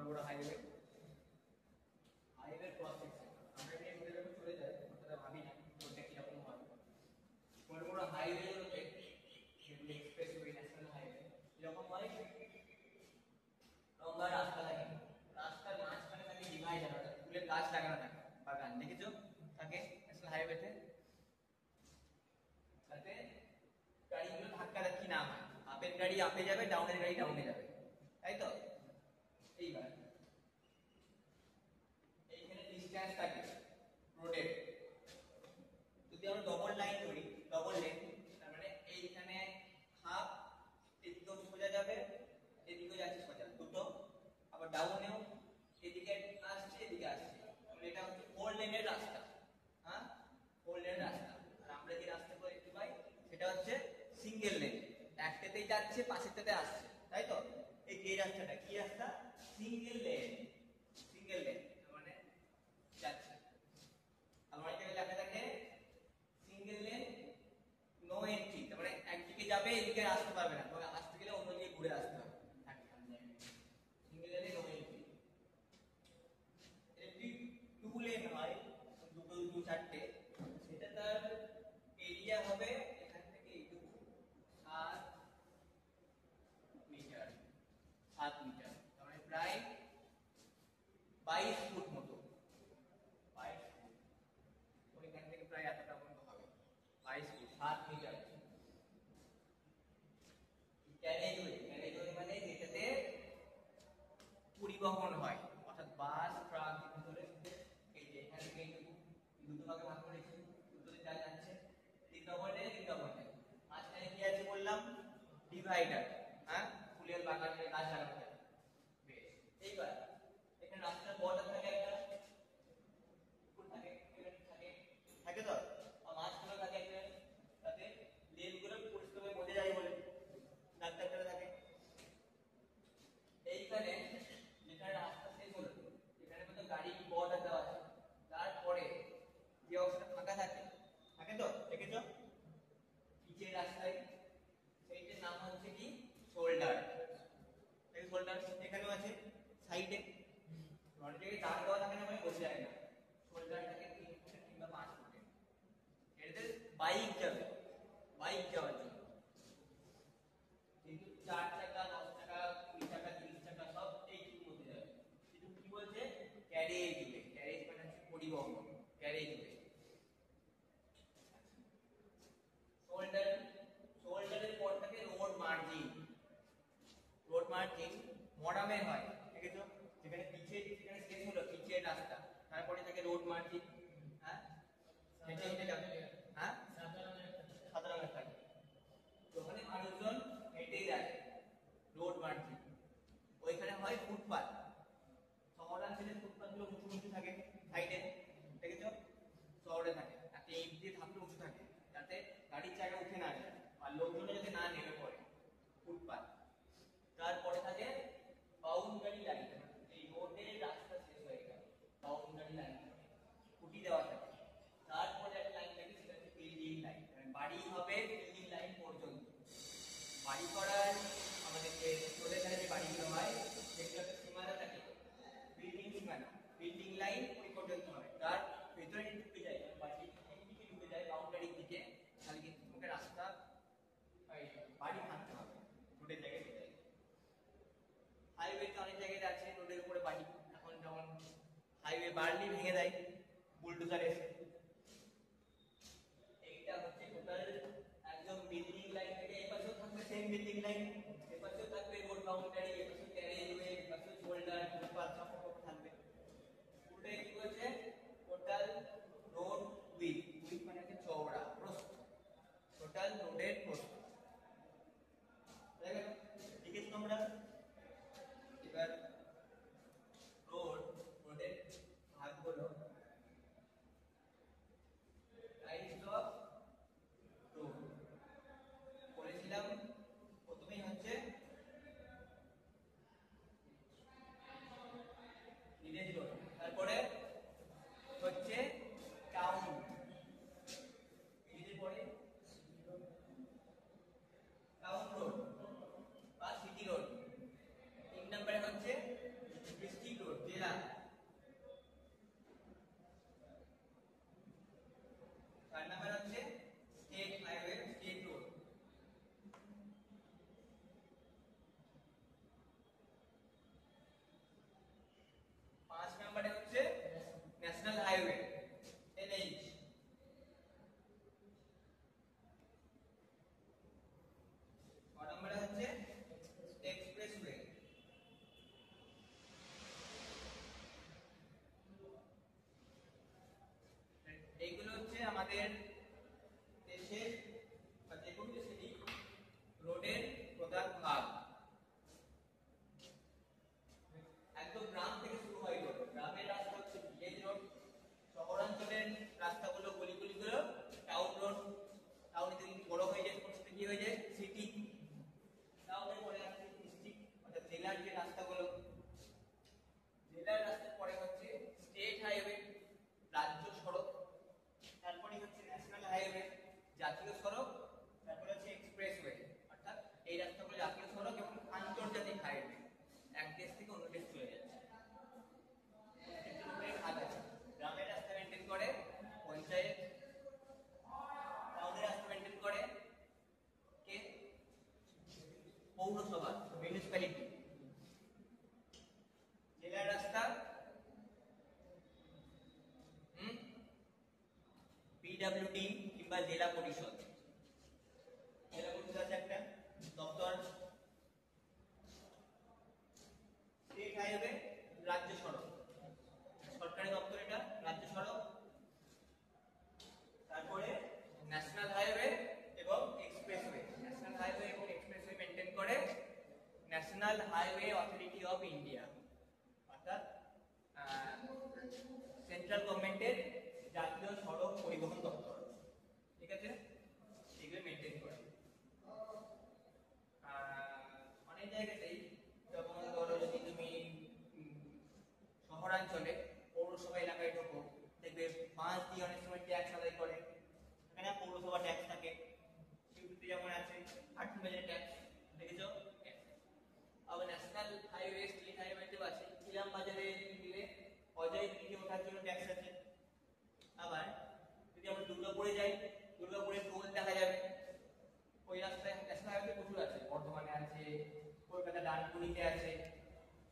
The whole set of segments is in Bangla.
বড় বড় হাইওয়ে ক্রস সেকশন আমরা যদি এগুলো যখন চলে যাই অতটা ভাবি না রোডটা কিরকম হয়। বড় বড় হাইওয়েগুলোতে যেগুলো এক্সপ্রেসওয়ে ন্যাশনাল হাইওয়ে এরকম হয় লম্বা রাস্তা থাকে, রাস্তার মাঝখানে থাকে ডিভাইডার, ফুলের গাছ লাগানো থাকে, বাগান দেখেছো থাকে ন্যাশনাল হাইওয়েতে, তাতে গাড়িগুলো ধাক্কা ধাক্কি না হয়, আপের গাড়ি আপে যাবে, ডাউনের গাড়ি ডাউনে যাবে, তাই তো। এইবার এইখানে ডিসটেন্স থাকে রোডের, যদি আমরা ডবল লাইন করি, ডবল লেন, তার মানে এইখানে হাফ, এদিকেও সোজা যাবে, এদিকেও যাচ্ছে সোজা দুটো, আবার ডাউনেও এদিকে আসছে এদিকে আসছে, মানে এটা হচ্ছে 4 লেনের রাস্তা। হ্যাঁ, 4 লেনের রাস্তা। আর আমরা যে রাস্তা করে দেখতে পাই সেটা হচ্ছে সিঙ্গেল লেন, একটাতেই যাচ্ছে পাশেরটাতে আসছে, তাই তো। এই রাস্তাটা কি রাস্তা? সিঙ্গেল লেন, সিঙ্গেল লেন মানে যাচ্ছে। আমার এখানে লেখা থাকে সিঙ্গেল লেন নো এন্ট্রি, তার মানে একদিকে যাবে এদিকে আসতে পারবে না, তবে আসতে গেলে অন্যদিকে ঘুরে আসতে হবে। সিঙ্গেল লেনে নো এন্ট্রি। একটি টু লেন হয়, দুটো দু চারটে, সেটা তার এরিয়া হবে এখান থেকে এইটুকু 7 মিটার, 7 মিটার, তার মানে প্রায় 22 ফুট মতো, 22 ফুট, ওইখান থেকে প্রায় এতটা পর্যন্ত হবে, 22 ফুট, 7 মিটার। ক্যারেজওয়ে মানে যেটাতে পরিবহন হয়, অর্থাৎ বাস ট্রাক ভিতরে, এই যে এখান থেকে দুটো ভাগে ভাগ করেছি, দুটোতে যা যাচ্ছে, তিন ডবল লেন, তিন ডবল লেন, মাঝখানে কি আছে বললাম? ডিভাইডার। হ্যাঁ, ফুলের বাগানের গাছ লাগানো থাকে। বেশ, এইবার এখানে রাস্তার বর্ডার থাকে, একটা ফুল থাকে, থাকে থাকে তো, আর মাঝখানে থাকে একটা, তাতে লেনগুলো পরিষ্কারভাবে বোঝা যায় বলে দাগ দাগ করে থাকে। এইখানে যেখানে রাস্তা শেষ হলো, এখানে কিন্তু গাড়ি বর্ডার দেওয়া আছে, তারপরে যে অংশটা ফাঁকা থাকে, থাকে তো, দেখেছো পিচের রাস্তায়, সেইটার নাম হচ্ছে কি? শোল্ডার। এই শোল্ডার এখানেও আছে সাইডে, অনেক জায়গায় দাগ দেওয়া থাকে না, মানে বোঝা যায় না। শোল্ডারটাকে 3 ফুট কিংবা 5 ফুট, এটাতে বাইক যাবে, বাইক যাওয়ার জন্য। কিন্তু 4 চাকা, 10 চাকা, 20 চাকা, 30 চাকা সব এইটুকুর মধ্যে যাবে। কিন্তু কি বলছে? ক্যারেজ ওয়ে, ক্যারেজ মানে হচ্ছে পরিবহন, ক্যারেজ ওয়ে। শোল্ডার, শোল্ডারের পর থাকে রোড মার্জিন। রোড মার্জিন মরামে হয়, ঠিক আছে, যেখানে পিচে, যেখানে শেষ হলো পিচের রাস্তা, তারপরে থাকে রোড মার্জিন। হ্যাঁ, হেঁটে হেঁটে যাবে। হ্যাঁ, সাদা রঙের থাকে, ওখানে মানুষজন হেঁটে যায়, রোড মার্জিন। ওইখানে হয় ফুটপাত, শহরাঞ্চলের ফুটপাতগুলো উঁচু উঁচু থাকে সাইডে, দেখেছো, শহরে থাকে একটা ইট দিয়ে থাকলে উঁচু থাকে, যাতে গাড়ির চাকা উঠে না যায় আর লোকজন যাতে না নেমে পড়ে, ফুটপাত। তারপরে থাকে বাউন্ডারি লাইন, এই রোডের রাস্তা শেষ হয়ে গেল, বাউন্ডারি লাইন খুঁটি দেওয়া থাকে। তারপরে একটা লাইন থাকে, সেটা হচ্ছে বিল্ডিং লাইন, বাড়ি হবে বিল্ডিং লাইন পর্যন্ত। বাড়ি করার আমাদের যে রোডের ধারে যে বাড়িগুলো হয়, সেগুলোতে সীমানা থাকে, বিল্ডিং সীমানা, বিল্ডিং লাইন ওই পর্যন্ত হয়। তার ভেতরে ঢুকে যায়, বাড়ির দিকে ঢুকে যায়, বাউন্ডারির দিকে, তাহলে কিন্তু তোমাকে রাস্তা, বাড়ি ভাঙতে হবে রোডের জায়গায়। হাইওয়েতে অনেক জায়গায় আছে রোডের উপরে বাড়ি, এখন যেমন হাইওয়ে বাড়লি ভেঙে দেয় বুলডোজার এসে। এইটা হচ্ছে টোটাল একদম বিল্ডিং লাইন থেকে, এই পাশেও থাকবে সেম বিল্ডিং লাইন, এই পাশেও থাকবে রোড বাউন্ডারি, এই পাশেও ক্যারেজওয়ে, এই পাশেও শোল্ডার, ফুটপাথ সব থাকবে। পুরোটাই কি বলছে? টোটাল রোড উইথ, উইথ মানে হচ্ছে চওড়া, প্রস্থ, টোটাল রোডের প্রস্থ। ঠিক আছে তোমরা? এবার রোডের ভাগগুলো 4 নাম্বার হচ্ছে স্টেট হাইওয়ে স্টেট রোড। 5 নম্বরে হচ্ছে ন্যাশনাল হাইওয়ে এনএইচ। 6 নম্বরে হচ্ছে এক্সপ্রেসওয়ে। এইগুলো হচ্ছে আমাদের দেশের বা যে কোনো দেশেরই রোডের প্রধান ভাগ। একদম গ্রাম থেকে শুরু হয় রোড। গ্রামের রাস্তা হচ্ছে ভিলেজ রোড, শহরাঞ্চলের রাস্তাগুলো গলিগুলিগুলো টাউন রোড। টাউনে যদি বড় হয়ে যায় তখন সেটা কি হয়ে যায় সিটি। টাউনের পরে আছে ডিস্ট্রিক্ট অর্থাৎ জেলার যে রাস্তাগুলো। জেলার রাস্তার পরে হচ্ছে স্টেট হাইওয়ে রাজ্য সড়ক, তারপরে হচ্ছে ন্যাশনাল হাইওয়ে জাতীয় সড়ক, তারপরে হচ্ছে এক্সপ্রেসওয়ে অর্থাৎ এই রাস্তাগুলো জাতীয় সড়ক এবং আন্তর্জাতিক হাইওয়ে, এক দেশ থেকে অন্য দেশ চলে যাচ্ছে। গ্রামের রাস্তা মেনটেন করে পঞ্চায়েত, টাউনের রাস্তা মেনটেন করে কে পৌরসভা মিউনিসিপ্যালিটি। জেলার রাস্তা পিডব্লিউডি কিংবা জেলা পরিষদ। জেলা পরিষদ আছে একটা দপ্তর। স্টেট হাইওয়ে রাজ্য সড়ক, সরকারি দপ্তর এটা রাজ্য সড়ক। তারপরে ন্যাশনাল হাইওয়ে এবং এক্সপ্রেসওয়ে। ন্যাশনাল হাইওয়ে এবং এক্সপ্রেসওয়ে মেনটেন করে national highway authority of India অর্থাৎ সেন্ট্রাল গভর্নমেন্টের জাতীয় সড়ক পরিবহন দপ্তর। ঠিক আছে, এগুলো মেনটেন করে। অনেক জায়গাতেই যেমন ধরো যদি তুমি শহরাঞ্চলে পৌরসভা এলাকায় ঢোকো দেখবে বাস দিয়ে অনেক সময় ট্যাক্স আদায় করে। এখানে পৌরসভা ট্যাক্স থাকে, ইউপিতে যেমন আছে 8 ট্যাক্স দেখেছো। আবার ন্যাশনাল হাইওয়ে স্টেট হাইওয়েতে আছে ইলাম বাজারে দিলে অজয় ব্রিজে ওঠার জন্য ট্যাক্স আছে। আবার যদি আমরা দুর্গাপুরে যাই, দুর্গাপুরে টোল দেখা যাবে। ওই রাস্তায় ন্যাশনাল হাইওয়ে প্রচুর আছে, বর্ধমানে আছে, কলকাতা ডানকুনিতে আছে।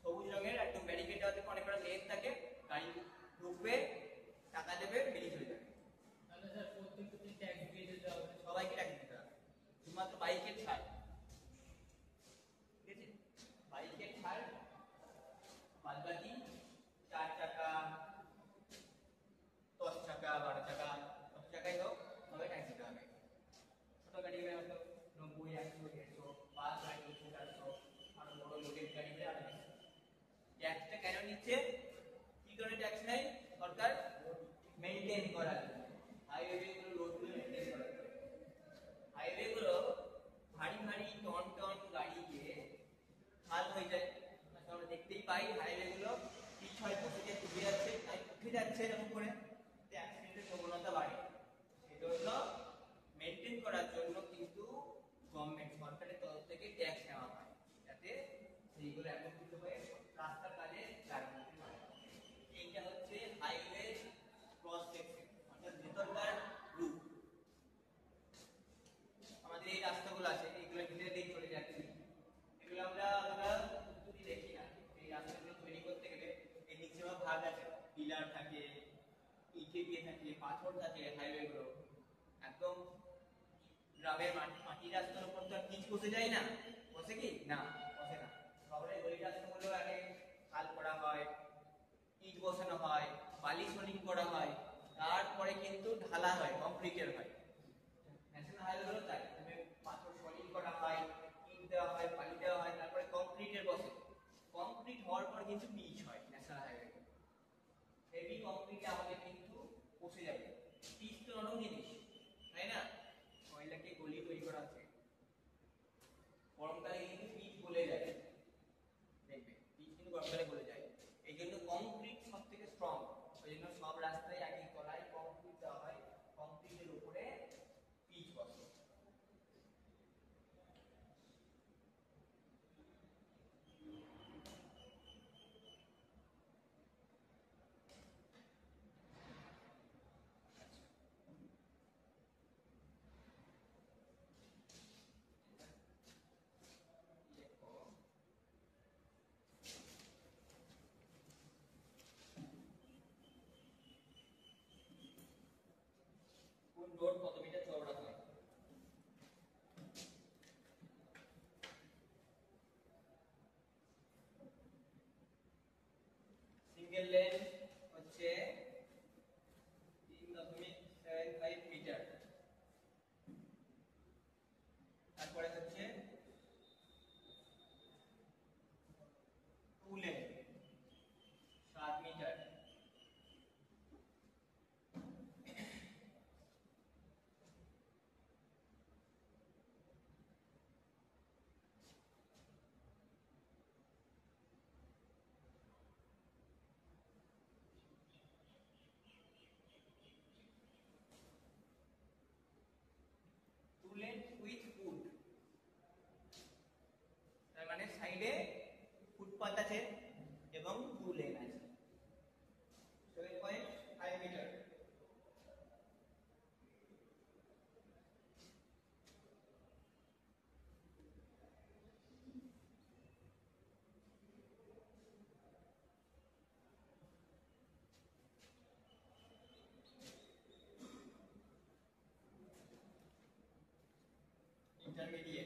সবুজ রঙের একদম ব্যারিকেড দেওয়া থাকে, অনেক বড় লেন থাকে, গাড়ি ঢুকবে, টাকা দেবে, বেরিয়ে চলে যাবে। তাহলে স্যার প্রত্যেকটা ট্যাক্স দিয়ে দিতে হবে, সবাইকে ট্যাক্স দিতে হবে, শুধুমাত্র বাইকের ছাড়। ঠিক আছে, বাইকের ছাড়, বাদবাকি 4 চাকা 10 চাকা 12 চাকা কত চাকাই হোক সবাই ট্যাক্স দিতে হবে। ছোট গাড়ি হলে হয়তো 90 100 150, বাস গাড়ি 200 400, আর বড় লোডের গাড়ি হলে আরো বেশি। ট্যাক্সটা কেন নিচ্ছে? কি কারণে ট্যাক্স নেয় সরকার? মেইনটেইন করার জন্য, হাইওয়েগুলো রোডগুলো মেইনটেইন করার জন্য। হাইওয়েগুলো ভারী ভারী টন টন গাড়ি গিয়ে খাল হয়ে যায়। আমরা দেখতেই পাই হাইওয়েগুলো পিচ হয়, বসে যায়, ডুবে যাচ্ছে, উঠে যাচ্ছে, এরকম করে অ্যাক্সিডেন্টের প্রবণতা বাড়ে। সেজন্য মেইনটেইন করার জন্য কিন্তু গভর্নমেন্ট সরকারের তরফ থেকে ট্যাক্স নেওয়া হয়, যাতে সেইগুলো একত্রিত হয়ে রাস্তার কাজে লাগানো হয়। এইটা হচ্ছে হাইওয়ে ক্রস সেকশন অর্থাৎ ভেতরকার রূপ। আমাদের এই রাস্তাগুলো আছে, এইগুলো ভিতরে দিয়ে চলে যাচ্ছে, এগুলো আমরা যদি দেখি না। এই রাস্তাগুলো তৈরি করতে গেলে এই নিচে ভাগ আছে, পিলার থাকে, ইটে দিয়ে থাকে, পাথর থাকে। হাইওয়েগুলো একদম গ্রামের মাটির রাস্তার উপর তো আর পিচ বসে যায় না, বসে কি না? বসে না। শহরের গলি রাস্তাগুলো আগে খাল করা হয়, ইট বসানো হয়, বালি সলিং করা হয়, তারপরে কিন্তু ঢালা হয়, কংক্রিটের হয়। ন্যাশনাল হাইওয়েগুলো তাই, পাথর সলিং করা হয়, ইট দেওয়া হয়, বালি দেওয়া হয়, তারপরে কংক্রিটের বসে। কংক্রিট হওয়ার পর কিন্তু পিচ হয় ন্যাশনাল হাইওয়ে। হেভি কংক্রিট আমাদের কিন্তু বসে যাবে। পিচ তো নরম জিনিস, তাই না? ময়লাকে গলি তৈরি করা আছে, গরমকালে কিন্তু পিচ গলে যায়, দেখবে পিচ কিন্তু গরমকালে গলে যায়। এই জন্য কংক্রিট সব থেকে স্ট্রং। ওই জন্য সব রাস্তায় একই তলায় কংক্রিট দেওয়া হয়, কংক্রিটের উপরে পিচ বসে। কোন রোড কত মিটার চওড়া হয়। সিঙ্গেল লেন হচ্ছে 3.75 মিটার। তারপরে হচ্ছে two lane 7 metre. Two lane width foot, তার মানে সাইডে ফুটপাথ আছে এবং টু লেন আছে। 7.5 মিটার। ইন্টারমিডিয়েট